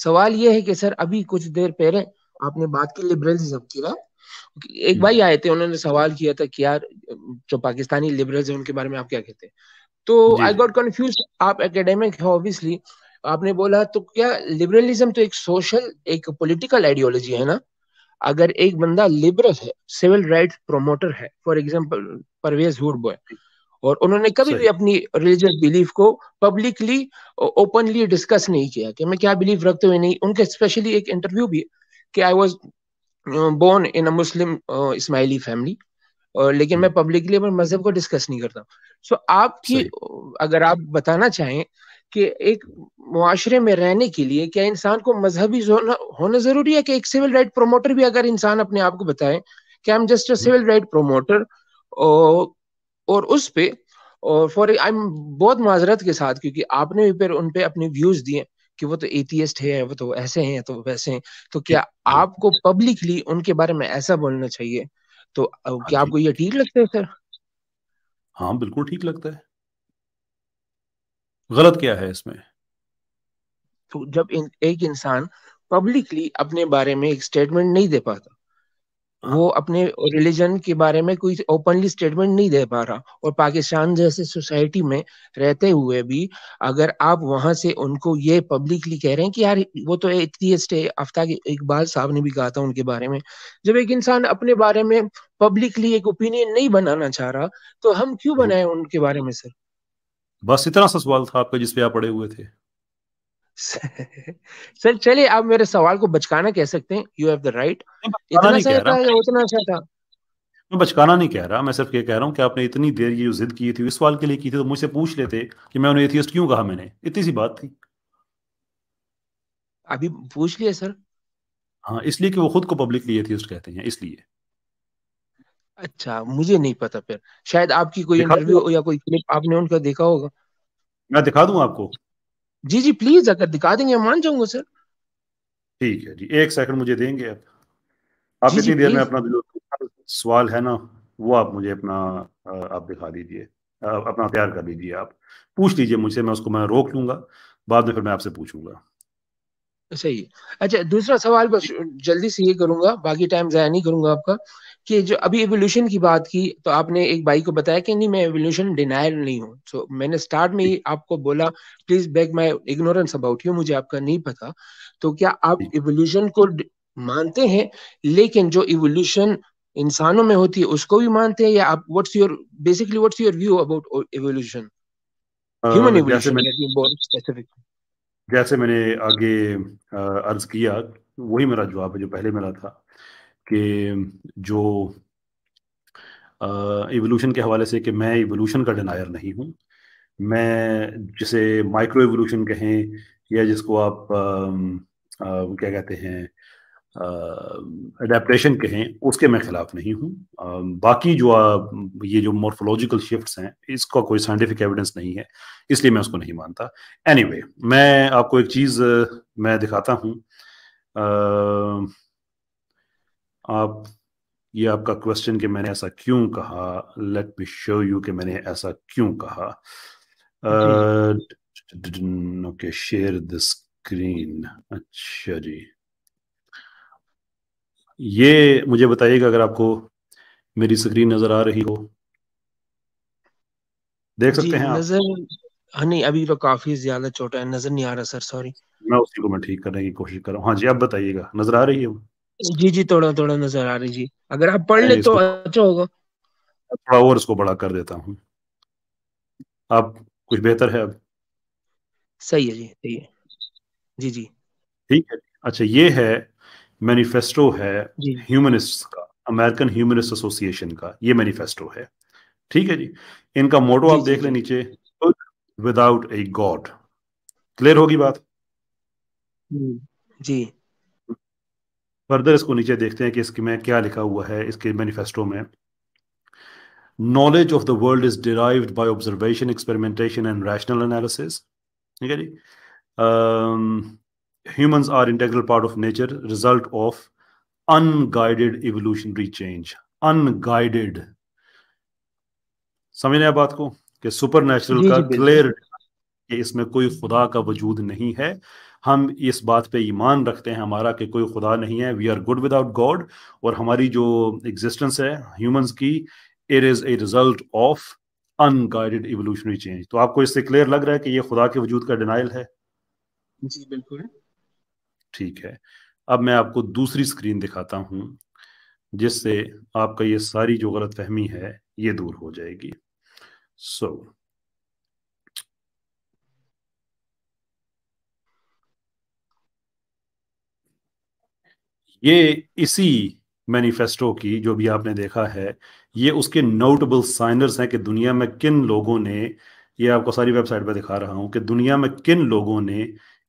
سوال یہ ہے کہ سر ابھی کچھ دیر پہلے آپ نے بات کی لبرلزم کی نا، ایک بھائی آئے تھے، انہوں نے سوال کیا تھا کہ یار جو پاکستانی لبرلز ہیں ان کے بارے میں آپ کیا کہتے ہیں؟ تو آئی گاٹ کنفیوز. آپ اکیڈیمک ہے اوبیسلی، آپ نے بولا تو کیا لبرلزم تو ایک سوشل ایک پولیٹیکل آئیڈیالوجی ہے نا؟ اگر ایک بندہ لبرل ہے، سول رائٹس پروموٹر ہے، for example Pervez Hoodbhoy, اور انہوں نے کبھی بھی اپنی ریلیجیس بیلیف کو پبلکلی اوپنلی ڈسکس نہیں کیا کہ میں کیا بلیف رکھتے ہوئے نہیں. ان کا اسپیشلی ایک انٹرویو بھی کہ I was born in a Muslim Ismaili family, لیکن میں پبلکلی اپنے مذہب کو ڈسکس نہیں کرتا. سو آپ کی اگر آپ بتانا چاہیں کہ ایک معاشرے میں رہنے کے لیے کیا انسان کو مذہبی ہونا ضروری ہے؟ کہ ایک سول رائٹ پروموٹر بھی اگر انسان اپنے آپ کو بتائے کہ I am just a civil right promoter, اور اس پہ اور بہت معذرت کے ساتھ، کیونکہ آپ نے بھی پھر ان پہ اپنے ویوز دیے کہ وہ تو ایتھیسٹ ہے، وہ تو ایسے ہیں، تو ویسے ہیں، تو کیا آپ کو پبلکلی ان کے بارے میں ایسا بولنا چاہیے؟ تو کیا آپ کو یہ ٹھیک لگتا ہے سر؟ ہاں بالکل ٹھیک لگتا ہے. غلط کیا ہے اس میں؟ تو جب ایک انسان پبلکلی اپنے بارے میں ایک سٹیٹمنٹ نہیں دے پاتا، وہ اپنے ریلیجن کے بارے میں کوئی اوپنلی سٹیٹمنٹ نہیں دے پا رہا، اور پاکستان جیسے سوسائٹی میں رہتے ہوئے بھی اگر آپ وہاں سے ان کو یہ پبلکلی کہہ رہے ہیں کہ یار وہ تو ایتھیسٹ ہے، آفتاب اقبال صاحب نے بھی کہا تھا ان کے بارے میں. جب ایک انسان اپنے بارے میں پبلکلی ایک اوپینین نہیں بنانا چاہ رہا تو ہم کیوں بنائیں ان کے بارے میں؟ سر بس اتنا سا سوال تھا آپ کا جس پہ آپ پڑے ہوئے تھے. سر چلیے آپ میرے سوال کو بچکانا کہہ سکتے ہیں، یو ہیو دا رائٹ. اتنا سا تھا یا اتنا سا تھا؟ میں بچکانا نہیں کہہ رہا، میں صرف یہ کہہ رہا ہوں کہ آپ نے اتنی دیر یہ جو ضد کی تھی اس سوال کے لیے کی تھی تو مجھ سے پوچھ لیتے کہ میں انہیں ایتھیسٹ کیوں کہا. میں نے اتنی سی بات تھی. ابھی پوچھ لیے سر. ہاں اس لیے کہ وہ خود کو پبلکلی ایتھیسٹ کہتے ہیں، اس لیے. اچھا مجھے نہیں پتا، پھر شاید آپ کی کوئی انٹرویو یا کوئی کلپ آپ نے ان کا دیکھا ہوگا. میں دکھا دوں آپ کو؟ جی جی پلیز، اگر دکھا دیں گے مان جاؤں گا سر. ٹھیک ہے جی، ایک سیکنڈ مجھے دیں گے آپ جی جی اتنی دیر میں پلیز. اپنا جو سوال ہے نا وہ آپ مجھے اپنا آپ دکھا دیجئے، اپنا تیار کر لیجیے. آپ پوچھ لیجئے مجھ سے، میں اس کو میں روک لوں گا، بعد میں پھر میں آپ سے پوچھوں گا. صحیح. اچھا دوسرا سوال بس جلدی سے یہ کروں گا، باقی ٹائم ضائع نہیں کروں گا آپ کا، کہ جو ابھی ایوولوشن کی بات کی تو آپ نے ایک بھائی کو بتایا کہ نہیں میں ایوولوشن ڈینائر نہیں ہوں. سو میں نے سٹارٹ میں ہی آپ کو بولا please back my ignorance about you, مجھے آپ کا نہیں پتا. تو کیا آپ ایوولوشن کو مانتے ہیں، لیکن جو ایوولوشن انسانوں میں ہوتی ہے اس کو بھی مانتے ہیں، یا آپ what's your view about evolution, human evolution? جیسے میں نے آگے عرض کیا وہی میرا جواب ہے جو پہلے میرا تھا، کہ جو ایوولوشن کے حوالے سے کہ میں ایوولوشن کا ڈینائر نہیں ہوں. میں جسے مائکرو ایوولوشن کہیں یا جس کو آپ کیا کہتے ہیں اڈیپٹیشن کہیں، اس کے میں خلاف نہیں ہوں. باقی جو یہ جو مورفولوجیکل شفٹس ہیں اس کا کوئی سائنٹیفک ایویڈنس نہیں ہے، اس لیے میں اس کو نہیں مانتا. اینی وے میں آپ کو ایک چیز میں دکھاتا ہوں. یہ آپ کا کوشچن کہ میں نے ایسا کیوں کہا، لیٹ می شو یو کہ میں نے ایسا کیوں کہا. اوکے شیئر دی اسکرین. اچھا جی، یہ مجھے بتائیے گا اگر آپ کو میری اسکرین نظر آ رہی ہو. دیکھ سکتے ہیں آپ؟ نظر نہیں، ابھی تو کافی زیادہ چھوٹا ہے، نظر نہیں آ رہا سر، سوری. میں اسی کو میں ٹھیک کرنے کی کوشش کر رہا ہوں. ہاں جی اب بتائیے گا، نظر آ رہی ہے؟ جی جی تھوڑا تھوڑا نظر آ رہی جی، اگر آپ پڑھ لیں تو اچھا ہوگا. تھوڑا اور اس کو بڑا کر دیتا ہوں. اب کچھ بہتر ہے؟ اب صحیح ہے جی، صحیح ہے جی جی ٹھیک ہے. اچھا یہ ہے مینیفیسٹو ہے جی ہیومنسٹ کا، امریکن ہیومنسٹ ایسوسی ایشن کا، یہ مینیفیسٹو ہے. ٹھیک ہے جی. ان کا موٹو جی آپ جی دیکھ لیں جی نیچے، وداؤٹ اے گاڈ. کلیئر ہوگی بات؟ جی فردر اس کو نیچے دیکھتے ہیں کہ اس میں کیا لکھا ہوا ہے اس کے مینیفیسٹو میں. Knowledge of the world is derived by observation, experimentation and rational analysis. ٹھیک ہے جی. Humans are integral part of nature, result of unguided evolutionary change. Unguided. سمجھنے آپ بات کو کہ سپر نیچرل جی کا جی بالکل. کلیئر کہ اس میں کوئی خدا کا وجود نہیں ہے. ہم اس بات پہ ایمان رکھتے ہیں ہمارا کہ کوئی خدا نہیں ہے. We are good without God. اور ہماری جو ایگزسٹنس ہے ہیومنس کی, it is a result of unguided evolutionary change. تو آپ کو اس سے کلیئر لگ رہا ہے کہ یہ خدا کے وجود کا ڈینائل ہے؟ جی بالکل. ٹھیک ہے, اب میں آپ کو دوسری اسکرین دکھاتا ہوں جس سے آپ کا یہ ساری جو غلط فہمی ہے یہ دور ہو جائے گی. سو یہ اسی مینیفیسٹو کی جو بھی آپ نے دیکھا ہے, یہ اس کے نوٹیبل سائنرز ہیں کہ دنیا میں کن لوگوں نے, یہ آپ کو ساری ویب سائٹ پہ دکھا رہا ہوں کہ دنیا میں کن لوگوں نے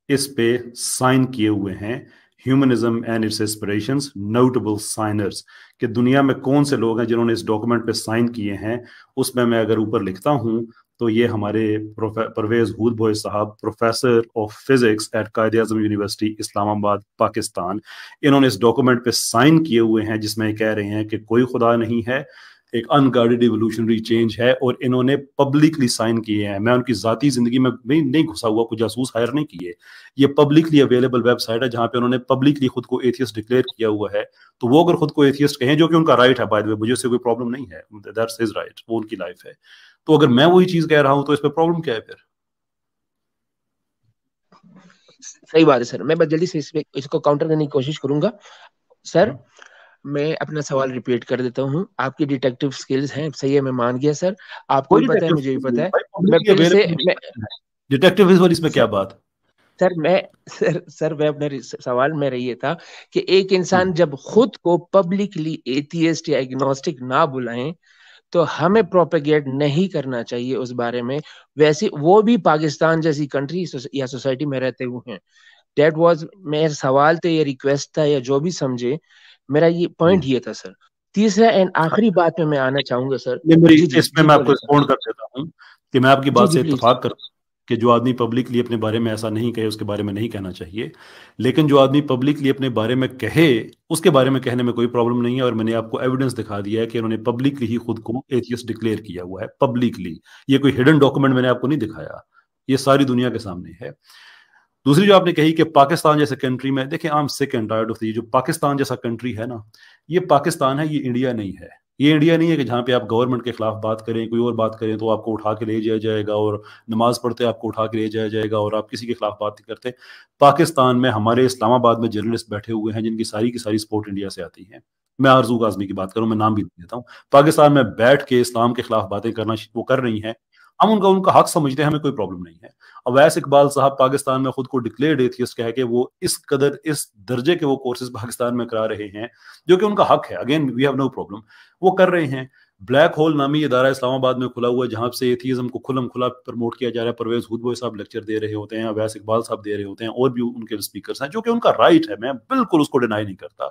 اس پہ سائن کیے ہوئے ہیں. Humanism and its aspirations, notable signers, کہ دنیا میں کون سے لوگ ہیں جنہوں نے اس ڈاکومنٹ پہ سائن کیے ہیں. اس میں اگر اوپر لکھتا ہوں تو یہ ہمارے پرویز ہود بھوئے صاحب, professor of physics at Quaid Azam university اسلام آباد پاکستان, انہوں نے اس ڈاکومنٹ پہ سائن کیے ہوئے ہیں جس میں یہ کہہ رہے ہیں کہ کوئی خدا نہیں ہے, ایک ان گائیڈڈ ایوولوشنری چینج ہے. اور انہوں نے پبلکلی سائن کیے ہیں. میں ان کی ذاتی زندگی میں نہیں گھسا ہوا, کوئی جاسوس ہائر نہیں کیے. یہ پبلکلی اویلیبل ویب سائٹ ہے جہاں پہ انہوں نے پبلکلی خود کو ایتھیسٹ ڈکلیئر کیا ہوا ہے. تو وہ اگر خود کو ایتھیسٹ کہیں, جو کہ ان کا رائٹ ہے بائی دی وے, مجھے اس سے کوئی پرابلم نہیں ہے, دیٹس ہز رائٹ, وہ ان کی لائف ہے. تو اگر میں وہی چیز کہہ رہا ہوں تو اس پہ پرابلم کیا ہے پھر؟ صحیح بات ہے سر, میں بس جلدی سے اس کو کاؤنٹر کرنے کی کوشش کروں گا. سر میں اپنا سوال ریپیٹ کر دیتا ہوں. آپ کی ڈیٹیکٹیو سکلز ہیں, صحیح ہے, میں مان گیا سر. آپ کو بھی پتا ہے, مجھے بھی پتا ہے. میں پھر سے ڈیٹیکٹیو اس میں کیا بات؟ سر میں اپنا سوال میرا یہ تھا کہ ایک انسان جب خود کو پبلکلی ایتھیسٹ یا ایگنوسٹک نہ بلائیں تو ہمیں پروپیگیٹ نہیں کرنا چاہیے اس بارے میں. ویسے وہ بھی پاکستان جیسی کنٹری یا سوسائٹی میں رہتے ہوئے ہیں. دیٹ واز میرا سوال تھا یا ریکویسٹ تھا یا جو بھی سمجھے, میرا یہ پوائنٹ یہ تھا سر. تیسرا اینڈ آخری بات میں آنا چاہوں گا سر. اس میں آپ کو رسپونڈ کر دیتا ہوں کہ میں آپ کی بات سے اتفاق کرتا ہوں کہ جو آدمی پبلکلی اپنے بارے میں ایسا نہیں کہے اس کے بارے میں نہیں کہنا چاہیے, لیکن جو آدمی پبلکلی اپنے بارے میں کہے اس کے بارے میں کہنے میں کوئی پرابلم نہیں ہے. اور میں نے آپ کو ایویڈنس دکھا دیا ہے کہ انہوں نے پبلکلی ہی خود کو ایتھیسٹ ڈکلیئر کیا ہوا ہے, پبلکلی. یہ کوئی ہڈن ڈاکومنٹ میں نے آپ کو نہیں دکھایا, یہ ساری دنیا کے سامنے ہے. دوسری جو آپ نے کہی کہ پاکستان جیسے کنٹری میں, دیکھیں آئی ایم سک اینڈ ٹائرڈ آف جو پاکستان جیسا کنٹری ہے نا, یہ پاکستان ہے, یہ انڈیا نہیں ہے. یہ انڈیا نہیں ہے کہ جہاں پہ آپ گورنمنٹ کے خلاف بات کریں, کوئی اور بات کریں تو آپ کو اٹھا کے لے جایا جائے گا, اور نماز پڑھتے آپ کو اٹھا کے لے جایا جائے گا, اور آپ کسی کے خلاف بات نہیں کرتے. پاکستان میں ہمارے اسلام آباد میں جرنلسٹ بیٹھے ہوئے ہیں جن کی ساری سپورٹ انڈیا سے آتی ہے. میں آرزو اعظمی کی بات کروں, میں نام بھی دیتا ہوں. پاکستان میں بیٹھ کے اسلام کے خلاف باتیں کرنا وہ کر رہی ہیں, ہم ان کا حق سمجھتے ہیں, ہمیں کوئی پرابلم نہیں ہے. اویس اقبال صاحب پاکستان میں خود کو ڈکلیئرڈ ایتھیسٹ کہہ کے وہ اس درجے کے وہ کورسز پاکستان میں کرا رہے ہیں, جو کہ ان کا حق ہے. Again we have no problem, وہ کر رہے ہیں. بلیک ہول نامی ادارہ اسلام آباد میں کھلا ہوا ہے جہاں سے ایتھیزم کو کھلم کھلا پروموٹ کیا جا رہا ہے. پرویز ہود بھوئے صاحب لیکچر دے رہے ہوتے ہیں, اویس اقبال صاحب دے رہے ہوتے ہیں, اور بھی ان کے اسپیکرز ہیں, جو کہ ان کا رائٹ ہے, میں بالکل اس کو ڈینائی نہیں کرتا,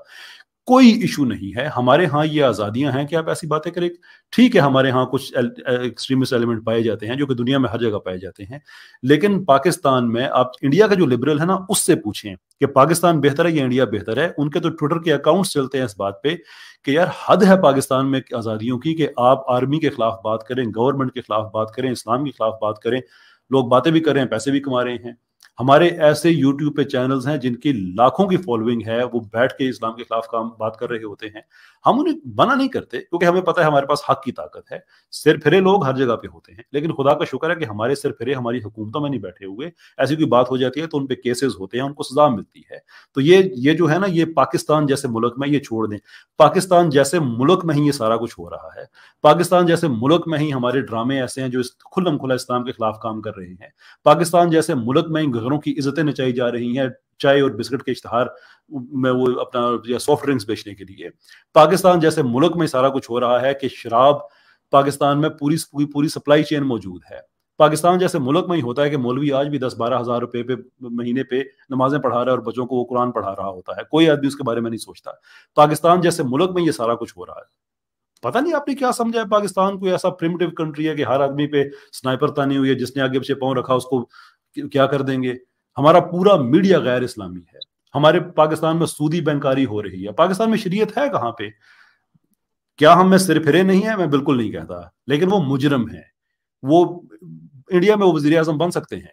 کوئی ایشو نہیں ہے. ہمارے ہاں یہ آزادیاں ہیں کہ آپ ایسی باتیں کریں. ٹھیک ہے, ہمارے ہاں کچھ ایکسٹریمسٹ ایلیمنٹ پائے جاتے ہیں جو کہ دنیا میں ہر جگہ پائے جاتے ہیں, لیکن پاکستان میں آپ انڈیا کا جو لبرل ہے نا اس سے پوچھیں کہ پاکستان بہتر ہے یا انڈیا بہتر ہے. ان کے تو ٹویٹر کے اکاؤنٹس چلتے ہیں اس بات پہ کہ یار حد ہے پاکستان میں آزادیوں کی, کہ آپ آرمی کے خلاف بات کریں, گورنمنٹ کے خلاف بات کریں, اسلام کے خلاف بات کریں. لوگ باتیں بھی کر رہے ہیں, پیسے بھی کما رہے ہیں. ہمارے ایسے یوٹیوب پہ چینلز ہیں جن کی لاکھوں کی فالوئنگ ہے, وہ بیٹھ کے اسلام کے خلاف بات کر رہے ہوتے ہیں. ہم انہیں منع نہیں کرتے کیونکہ ہمیں پتہ ہے ہمارے پاس حق کی طاقت ہے. سر پھرے لوگ ہر جگہ پہ ہوتے ہیں, لیکن خدا کا شکر ہے کہ ہمارے سر پھرے ہماری حکومتوں میں نہیں بیٹھے ہوئے. ایسی کوئی بات ہو جاتی ہے تو ان پہ کیسز ہوتے ہیں, ان کو سزا ملتی ہے. تو یہ جو ہے نا, یہ پاکستان جیسے ملک میں, یہ چھوڑ دیں. پاکستان جیسے ملک میں ہی یہ سارا کچھ ہو رہا ہے. پاکستان جیسے ملک میں ہی ہمارے ڈرامے ایسے ہیں جو کھلم کھلا اسلام کے خلاف کام کر رہے ہیں. پاکستان جیسے ملک میں گھروں کی عزتیں نچائی جا رہی ہیں چائے اور بسکٹ کے اشتہار میں وہ اپنا سافٹ ڈرنکس بیچنے کے لیے. پاکستان جیسے ملک میں سارا کچھ ہو رہا ہے کہ شراب پاکستان میں پوری سپلائی چین موجود ہے. پاکستان جیسے ملک میں ہی ہوتا ہے کہ مولوی آج بھی 10-12 ہزار روپے پہ مہینے پہ نمازیں پڑھا رہا ہے اور بچوں کو وہ قرآن پڑھا رہا ہوتا ہے, کوئی آدمی اس کے بارے میں نہیں سوچتا. پاکستان جیسے ملک میں یہ سارا کچھ ہو رہا ہے. پتہ نہیں آپ نے کیا سمجھا ہے پاکستان کوئی ایسا پریمیٹیو کنٹری ہے کہ ہر آدمی پہ سنائپر تانی ہوئی ہے, جس نے آگے پیچھے پاؤں رکھا اس کو کیا کر دیں گے. ہمارا پورا میڈیا غیر اسلامی ہے. ہمارے پاکستان میں سودی بینکاری ہو رہی ہے. پاکستان میں شریعت ہے کہاں پہ؟ کیا ہم میں سر پھرے نہیں ہیں؟ میں بالکل نہیں کہتا, لیکن وہ مجرم ہیں. وہ انڈیا میں وہ وزیر اعظم بن سکتے ہیں,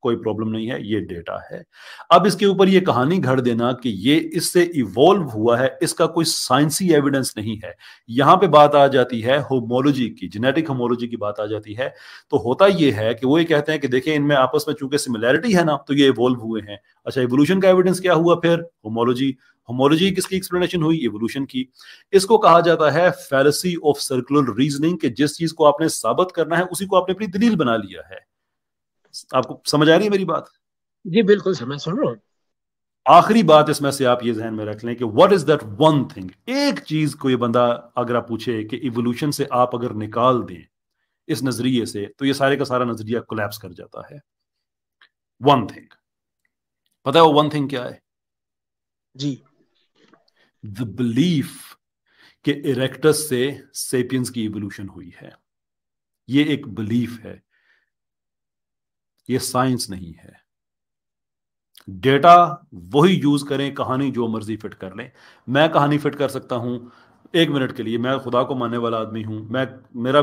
کوئی پرابلم نہیں ہے, یہ ڈیٹا ہے. اب اس کے اوپر یہ کہانی گھڑ دینا کہ یہ اس سے ایوالو ہوا ہے, اس کا کوئی سائنسی ایویڈنس نہیں ہے. یہاں پہ بات آ جاتی ہے ہومولوجی کی, جینیٹک ہومولوجی کی بات آ جاتی ہے. تو ہوتا یہ ہے کہ وہ یہ کہتے ہیں کہ دیکھیں ان میں آپس میں چونکہ سملیرٹی ہے نا تو یہ ایوالو ہوئے ہیں. اچھا ایوولوشن کا ایویڈنس کیا ہوا پھر؟ ہومولوجی. ہومولوجی کس کی ایکسپلینیشن ہوئی؟ ایوولوشن کی. اس کو کہا جاتا ہے فیلسی آف سرکولر ریزننگ, کہ جس چیز کو آپ نے ثابت کرنا ہے اسی کو آپ نے اپنی دلیل بنا لیا ہے. آپ کو سمجھ آ رہی ہے میری بات؟ جی بالکل سر, میں سن رہا ہوں. آخری بات اس میں سے آپ یہ ذہن میں رکھ لیں کہ what is that one thing, ایک چیز کو یہ بندہ اگر آپ پوچھے کہ ایوولوشن سے آپ اگر نکال دیں اس نظریے سے تو یہ سارے کا سارا نظریہ کولیپس کر جاتا ہے. ون تھنگ, پتہ ہے وہ ون تھنگ کیا ہے؟ جی, the belief کہ ایریکٹس سے سیپینز کی ایوولوشن ہوئی ہے. یہ ایک بلیف ہے, یہ سائنس نہیں ہے. ڈیٹا وہی یوز کریں, کہانی جو مرضی فٹ کر لیں. میں کہانی فٹ کر سکتا ہوں 1 منٹ کے لیے, میں خدا کو ماننے والا آدمی ہوں, میرا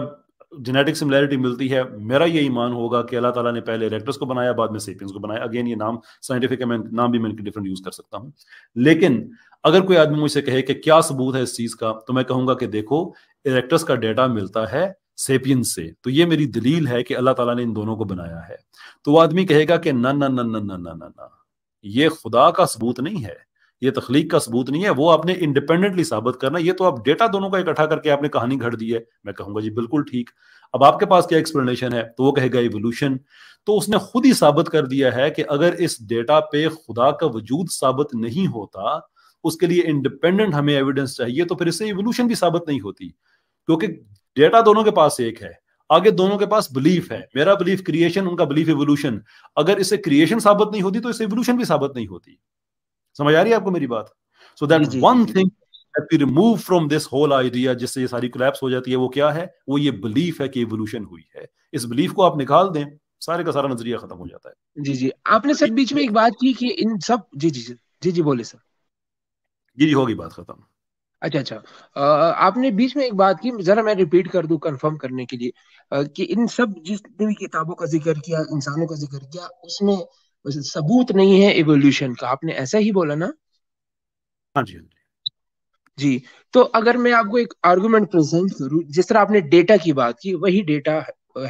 جینیٹک سملیرٹی ملتی ہے, میرا یہ ایمان ہوگا کہ اللہ تعالیٰ نے پہلے ایریکٹس کو بنایا بعد میں سیپینز کو بنایا. اگین یہ نام سائنٹیفک ہے, نام بھی میں ڈفرنٹ یوز کر سکتا ہوں. لیکن اگر کوئی آدمی مجھ سے کہے کہ کیا ثبوت ہے اس چیز کا, تو میں کہوں گا کہ دیکھو ایریکٹس کا ڈیٹا ملتا ہے سیپینز سے, تو یہ میری دلیل ہے کہ اللہ تعالیٰ نے ان دونوں کو بنایا ہے. تو وہ آدمی کہے گا کہ نہ نہ نہ نہ نہ نہ نہ, یہ خدا کا ثبوت نہیں ہے, یہ تخلیق کا ثبوت نہیں ہے, وہ آپ نے انڈیپینڈنٹلی ثابت کرنا, یہ تو آپ ڈیٹا دونوں کا اکٹھا کر کے آپ نے کہانی گھڑ دی ہے. میں کہوں گا جی بالکل ٹھیک. اب آپ کے پاس کیا ایکسپلینیشن ہے؟ تو وہ کہے گا ایوولوشن. تو اس نے خود ہی ثابت کر دیا ہے کہ اگر اس ڈیٹا پہ خدا کا وجود ثابت نہیں ہوتا, اس کے لیے انڈیپینڈنٹ ہمیں ایویڈنس چاہیے, تو پھر اس سے ایوولوشن بھی ثابت نہیں ہوتی, کیونکہ ڈیٹا دونوں کے پاس ایک ہے. آگے دونوں کے پاس بلیف ہے, میرا بلیف کریشن, ان کا بلیف ایوولوشن. اگر اس سے کریشن ثابت نہیں ہوتی تو اس سے ایوولوشن بھی ثابت نہیں ہوتی. سمجھ آ رہی ہے آپ کو میری بات؟ So that one thing that we remove from this whole idea, جس سے یہ ساری کولیپس ہو جاتی ہے, وہ کیا ہے؟ وہ یہ بلیف ہے کہ ایوولوشن ہوئی ہے. اس بلیف کو آپ نکال دیں, سارے کا سارا نظریہ ختم ہو جاتا ہے. جی جی, آپ نے سر بیچ میں ایک بات کی کہ ان سب, جی جی جی جی بولے سر. جی ہوگی بات ختم. اچھا, آپ نے بیچ میں ایک بات کی, ذرا میں ریپیٹ کر دوں کنفرم کرنے کے لیے, کہ ان سب جس بھی کتابوں کا ذکر کیا, انسانوں کا ذکر کیا, اس میں ثبوت نہیں ہے ایوولوشن کا. آپ نے ایسا ہی بولا نا؟ ہاں جی. جی, تو اگر میں آپ کو ایک آرگومنٹ پریزنٹ کروں, جس طرح آپ نے ڈیٹا کی بات کی, وہی ڈیٹا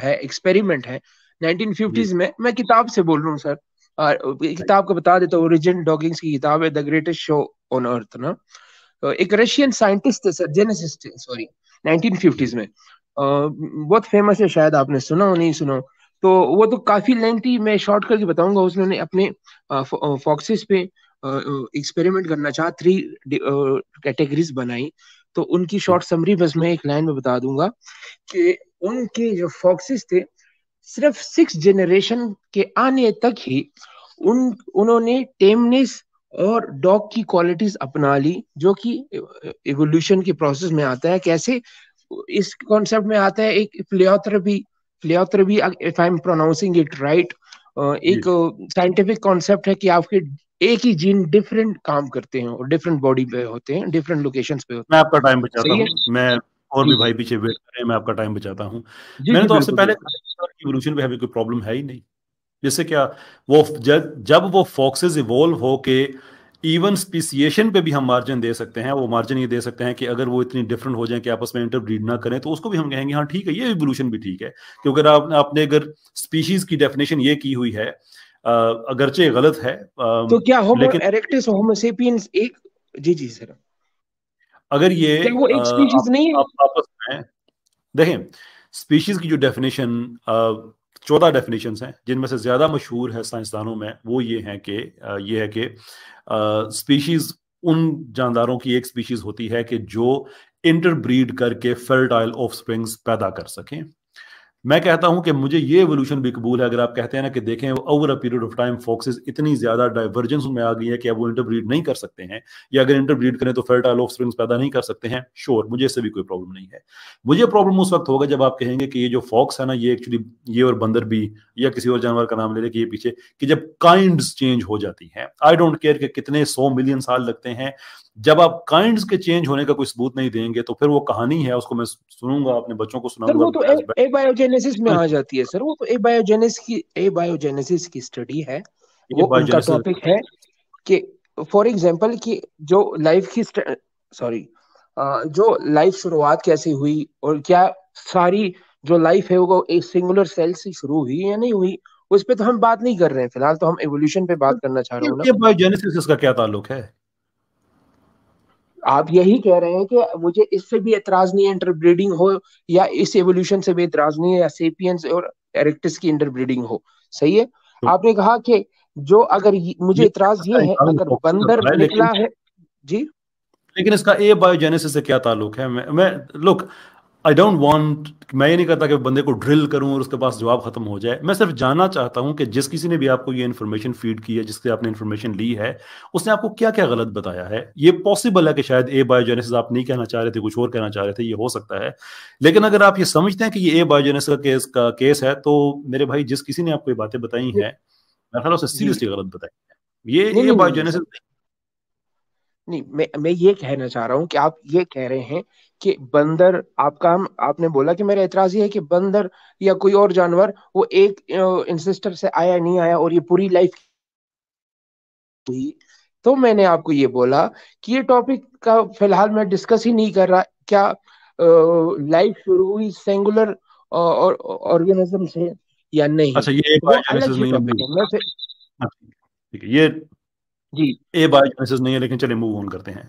ہے, ایکسپیریمنٹ ہے 1950s میں کتاب سے بول رہا ہوں سر, کتاب کو بتا دیتا ہوں, ریجن ڈاکنگز کی کتاب ہے, دا گریٹسٹ شو آن ارتھ نا. ایک رشین سائنٹسٹ ہے سر, جینیسسٹ, سوری, 1950s میں, بہت فیمس ہے, شاید آپ نے سنا ہو نہیں سنا. تو وہ تو کافی لینتھی, میں شارٹ کر کے بتاؤں گا. اس نے اپنے فاکسز پہ ایکسپیریمنٹ کرنا چاہا, 3 کیٹیگریز بنائی. تو ان کی شارٹ سمری بس میں ایک لائن میں بتا دوں گا کہ ان کے جو فاکسز تھے, صرف 6 جنریشن کے آنے تک ہی انہوں نے ٹیمنس اور ڈاگ کی کوالٹیز اپنا لی, جو کہ ایوولوشن کے پروسیس میں آتا ہے. کیسے اس کانسیپٹ میں آتا ہے؟ ایک پلیوتھرپی, if I'm pronouncing it right, ایک سائنٹیفک کانسیپٹ ہے کہ آپ کے ایک ہی جین ڈفرینٹ کام کرتے ہیں اور ڈفرینٹ باڈی پہ ہوتے ہیں, ڈفرینٹ لوکیشنز پہ ہوتے ہیں. میں آپ کا ٹائم بچاتا ہوں, میں اور بھی بھائی پیچھے ویٹ کر رہے ہیں, میں آپ کا ٹائم بچاتا ہوں. میں نے تو آپ سے پہلے ایوولوشن پہ کوئی پرابلم ہے ہی نہیں. جس سے کیا, وہ جب وہ فاکسز ایوولو ہو کے ایون اسپیسیشن پہ بھی ہم مارجن دے سکتے ہیں, وہ مارجن یہ دے سکتے ہیں کہ اگر وہ اتنی ڈفرنٹ ہو جائیں کہ آپس میں انٹر بریڈ نہ کریں, تو اس کو بھی ہم کہیں گے ہاں ٹھیک ہے, یہ ایوولوشن بھی ٹھیک ہے. کیونکہ آپ نے اگر اسپیشیز کی ڈیفینیشن یہ کی ہوئی ہے, اگرچہ غلط ہے, تو کیا ہومو لیکن ایریکٹس ہومو سیپینز ایک, جی جی سر, اگر یہ کیا وہ ایک اسپیشیز نہیں ہے؟ آپس میں دیکھیں, اسپیشیز کی جو ڈیفینیشن 14 ڈیفینیشنز ہیں, جن میں سے زیادہ مشہور ہے سائنسدانوں میں, وہ یہ ہے کہ اسپیشیز ان جانداروں کی ایک اسپیشیز ہوتی ہے کہ جو انٹر بریڈ کر کے فرٹائل آف سپرنگز پیدا کر سکیں. میں کہتا ہوں کہ مجھے یہ ایوولوشن بھی قبول ہے. اگر آپ کہتے ہیں نا کہ دیکھیں over a period of time foxes اتنی زیادہ ڈائیورجنس میں آ گئی ہے کہ اب وہ انٹر بریڈ نہیں کر سکتے ہیں, یا اگر انٹر بریڈ کریں تو فرٹائل آف سپرنگز پیدا نہیں کر سکتے ہیں. شور, مجھے اس سے بھی کوئی پرابلم نہیں ہے. مجھے پرابلم اس وقت ہوگا جب آپ کہیں گے کہ یہ جو فاکس ہے نا, یہ ایکچولی, یہ اور بندر بھی یا کسی اور جانور کا نام لے لے کہ یہ پیچھے, کہ جب کائنڈز چینج ہو جاتی ہیں, آئی ڈونٹ کیئر کہ کتنے 100 ملین سال لگتے ہیں, جب آپ کائنڈز کے چینج ہونے کا کوئی ثبوت نہیں دیں گے تو پھر وہ کہانی ہے، اس کو میں سنوں گا، اپنے بچوں کو سناؤں سر گا. وہ تو اے بایوجینیسس میں آ جاتی ہے سر، وہ تو اے بایوجینیسس کی اسٹڈی ہے، وہ ان کا ٹاپک ہے کہ فار ایگزامپل کہ جو لائف کی جو لائف شروعات کیسے ہوئی اور کیا ساری جو لائف ہے وہ ایک سنگولر سیل سے شروع ہوئی یا نہیں ہوئی، اس پہ تو ہم بات نہیں کر رہے ہیں فی الحال، تو ہم ایوولوشن پہ بات کرنا چاہ رہا ہوں نا. یہ بایوجینیسس کا کیا تعلق ہے؟ آپ یہی کہہ رہے ہیں کہ مجھے اس سے بھی اعتراض نہیں ہے انٹر بریڈنگ ہو، یا اس ایوولوشن سے بھی اعتراض نہیں ہے، یا سیپینز اور ایریکٹس کی انٹر بریڈنگ ہو. صحیح ہے، آپ نے کہا کہ جو اگر مجھے اعتراض یہ ہے اگر بندر نکلا ہے. جی لیکن اس کا اے بایوجینیسس سے کیا تعلق ہے؟ میں لک آئی ڈونٹ وانٹ، میں یہ نہیں کرتا کہ بندے کو ڈرل کروں اور اس کے پاس جواب ختم ہو جائے. میں صرف جاننا چاہتا ہوں کہ جس کسی نے بھی آپ کو یہ انفارمیشن فیڈ کی ہے، جس سے آپ نے انفارمیشن لی ہے، اس نے آپ کو کیا کیا غلط بتایا ہے. یہ پاسبل ہے کہ شاید اے بایوجینیسس آپ نہیں کہنا چاہ رہے تھے، کچھ اور کہنا چاہ رہے تھے، یہ ہو سکتا ہے. لیکن اگر آپ یہ سمجھتے ہیں کہ یہ اے بایوجینیسس کا کیس ہے، تو میرے بھائی جس کسی نے آپ کو یہ باتیں بتائی ہیں، میرے خیال سے سیریسلی غلط بتائی ہیں. یہ اے بایوجینیسس نہیں، میں یہ کہنا چاہ رہا ہوں کہ آپ یہ کہہ رہے ہیں کہ بندر، آپ نے بولا کہ میرا اعتراض یہ ہے کہ بندر یا کوئی اور جانور وہ ایک انسسٹر سے آیا نہیں آیا اور یہ پوری لائف ہوئی. تو میں نے آپ کو یہ بولا کہ یہ ٹاپک کا فی الحال میں ڈسکس ہی نہیں کر رہا. کیا لائف شروع ہوئی سنگولر آرگینزم سے یا نہیں، اچھا یہ وہ الگ ہی ٹاپک ہے. یہ جی اے بایوجینیسس نہیں ہے، لیکن چلے موو آن کرتے ہیں.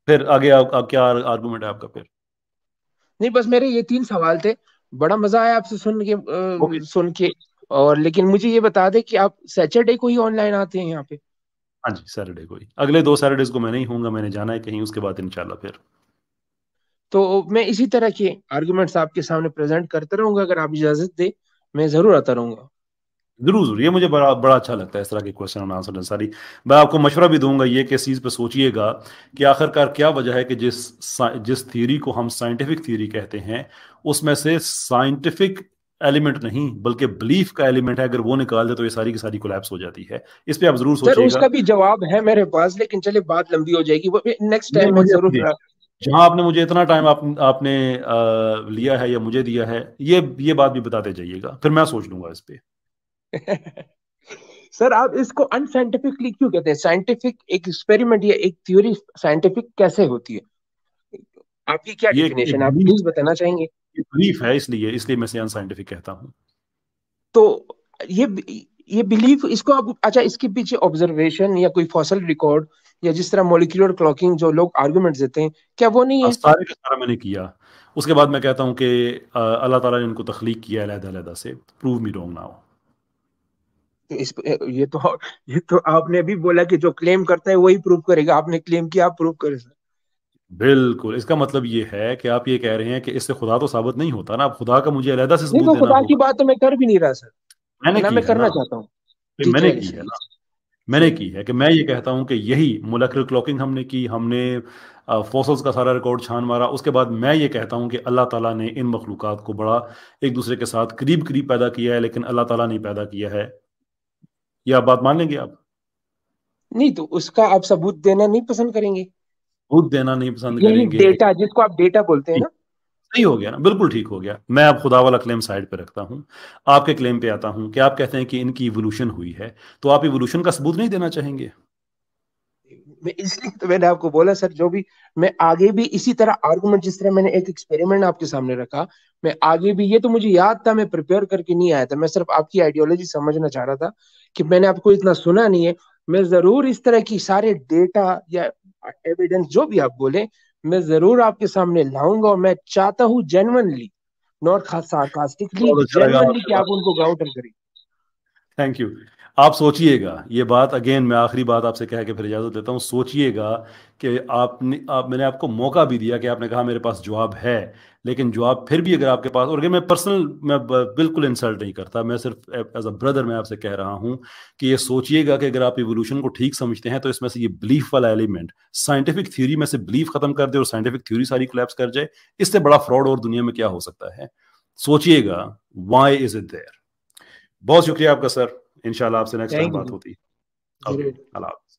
پھر آگے آپ کیا آرگومنٹ ہے آپ کا؟ پھر نہیں، بس میرے یہ 3 سوال تھے. بڑا مزہ آیا آپ سے سن کے اور لیکن مجھے یہ بتا دیں کہ آپ سیٹرڈے کو ہی آن لائن آتے ہیں یہاں پہ؟ ہاں جی، سیٹرڈے کو ہی. اگلے 2 سیٹرڈیز کو میں نہیں ہوں گا، میں نے جانا ہے کہیں، اس کے بعد انشاءاللہ پھر تو میں اسی طرح کے آرگومنٹس آپ کے سامنے پریزنٹ کرتا رہوں گا. اگر آپ اجازت دیں میں ضرور آتا رہوں گا. ضرور. یہ مجھے بڑا اچھا لگتا ہے اس طرح کے کوشچن اور آنسر انصاری. میں آپ کو مشورہ بھی دوں گا یہ کہ اس چیز پہ سوچئے گا کہ آخرکار کیا وجہ ہے کہ جس تھیوری کو ہم سائنٹیفک تھیوری کہتے ہیں، اس میں سے سائنٹیفک ایلیمنٹ نہیں بلکہ بلیف کا ایلیمنٹ ہے. اگر وہ نکال دے تو یہ ساری کی ساری کولیپس ہو جاتی ہے. اس پہ آپ ضرور سر سوچئے اس گا. کا بھی جواب ہے میرے پاس، لیکن چلے بات لمبی ہو جائے گی، وہ نیکسٹ ٹائم میں ضرور. جہاں آپ نے مجھے اتنا ٹائم آپ نے لیا ہے یا مجھے دیا ہے، یہ بات بھی بتاتے جائیے گا، پھر میں سوچ لوں گا اس پہ. سر آپ اس کو ان سائنٹیفکلی کیوں کہتے ہیں؟ سائنٹیفک ایک ایکسپیریمنٹ یا ایک تھیوری سائنٹیفک کیسے ہوتی ہے؟ آپ کی کیا ڈیفینیشن آپ پلیز بتانا چاہیں گے؟ یہ بلیف ہے، اس لیے میں سے ان سائنٹیفک کہتا ہوں. تو یہ بلیف، اس کو آپ اچھا اس کے پیچھے آبزرویشن یا کوئی فاسل ریکارڈ یا جس طرح مولیکولر کلاکنگ جو لوگ آرگومنٹ دیتے ہیں، کیا وہ نہیں ہے؟ سارے کا سارا میں نے کیا. اس کے بعد میں کہتا ہوں کہ اللہ تعالیٰ نے ان کو تخلیق کیا علیحدہ علیحدہ سے. Prove me wrong now. یہ تو آپ نے بھی بولا کہ جو کلیم کرتا ہے وہی پروف کرے گا. آپ نے کلیم کیا، آپ پروف کرے. سر بالکل. اس کا مطلب یہ ہے کہ آپ یہ کہہ رہے ہیں کہ اس سے خدا تو ثابت نہیں ہوتا نا. اب خدا کا مجھے علیحدہ سے ثبوت دینا خدا کی ہوگا. بات تو میں کر بھی نہیں رہا سر، میں نے نہ کی میں ہے نا. کرنا چاہتا ہوں. میں نے کی ہے نا. میں نے کی ہے کہ میں یہ کہتا ہوں کہ یہی مولیکولر کلاکنگ ہم نے کی، ہم نے فوسلز کا سارا ریکارڈ چھان مارا. اس کے بعد میں یہ کہتا ہوں کہ اللہ تعالیٰ نے ان مخلوقات کو بڑا ایک دوسرے کے ساتھ قریب پیدا کیا ہے، لیکن اللہ تعالیٰ نے پیدا کیا ہے. یہ آپ بات مان لیں گے؟ آپ نہیں تو اس کا آپ ثبوت دینا نہیں پسند کریں گے؟ خود دینا نہیں پسند یہی کریں گے. ڈیٹا جس کو آپ ڈیٹا بولتے ہیں نا. صحیح ہو گیا نا، بالکل ٹھیک ہو گیا. میں اب خدا والا کلیم سائڈ پہ رکھتا ہوں، آپ کے کلیم پہ آتا ہوں کہ آپ کہتے ہیں کہ ان کی ایوولوشن ہوئی ہے، تو آپ ایوولوشن کا ثبوت نہیں دینا چاہیں گے؟ اس لیے تو میں نے آپ کو بولا سر، جو بھی میں آگے بھی اسی طرح آرگومنٹ، جس طرح میں نے ایک ایکسپیریمنٹ آپ کے سامنے رکھا، میں آگے بھی، یہ تو مجھے یاد تھا، میں پریپیئر کر کے نہیں آیا تھا، میں صرف آپ کی آئیڈیالوجی سمجھنا چاہ رہا تھا کہ میں نے آپ کو اتنا سنا نہیں ہے. میں ضرور اس طرح کی سارے ڈیٹا یا ایویڈنس جو بھی آپ بولیں میں ضرور آپ کے سامنے لاؤں گا، اور میں چاہتا ہوں جینوئنلی، ناٹ سارکاسٹکلی، بہت اچھا لگا آپ جینوئنلی سے کہ آپ ان کو گاؤٹر کریں. Thank you. آپ سوچئے گا یہ بات، اگین میں آخری بات آپ سے کہہ کے پھر اجازت دیتا ہوں. سوچئے گا کہ میں نے آپ کو موقع بھی دیا کہ آپ نے کہا میرے پاس جواب ہے، لیکن جواب پھر بھی اگر آپ کے پاس، اور میں پرسنل، میں بالکل انسلٹ نہیں کرتا، میں صرف ایز اے بردر میں آپ سے کہہ رہا ہوں کہ یہ سوچئے گا کہ اگر آپ ایوولوشن کو ٹھیک سمجھتے ہیں تو اس میں سے یہ بلیف والا ایلیمنٹ سائنٹیفک تھیوری میں سے بلیف ختم کر دے اور سائنٹیفک تھیوری ساری کولیپس کر جائے. اس سے بڑا فراڈ اور دنیا میں کیا ہو سکتا ہے؟ سوچئے گا. Why is it there. بہت شکریہ آپ کا سر. انشاءاللہ آپ سے نیکسٹ ٹائم بات ہوتی. اوکے، اللہ حافظ.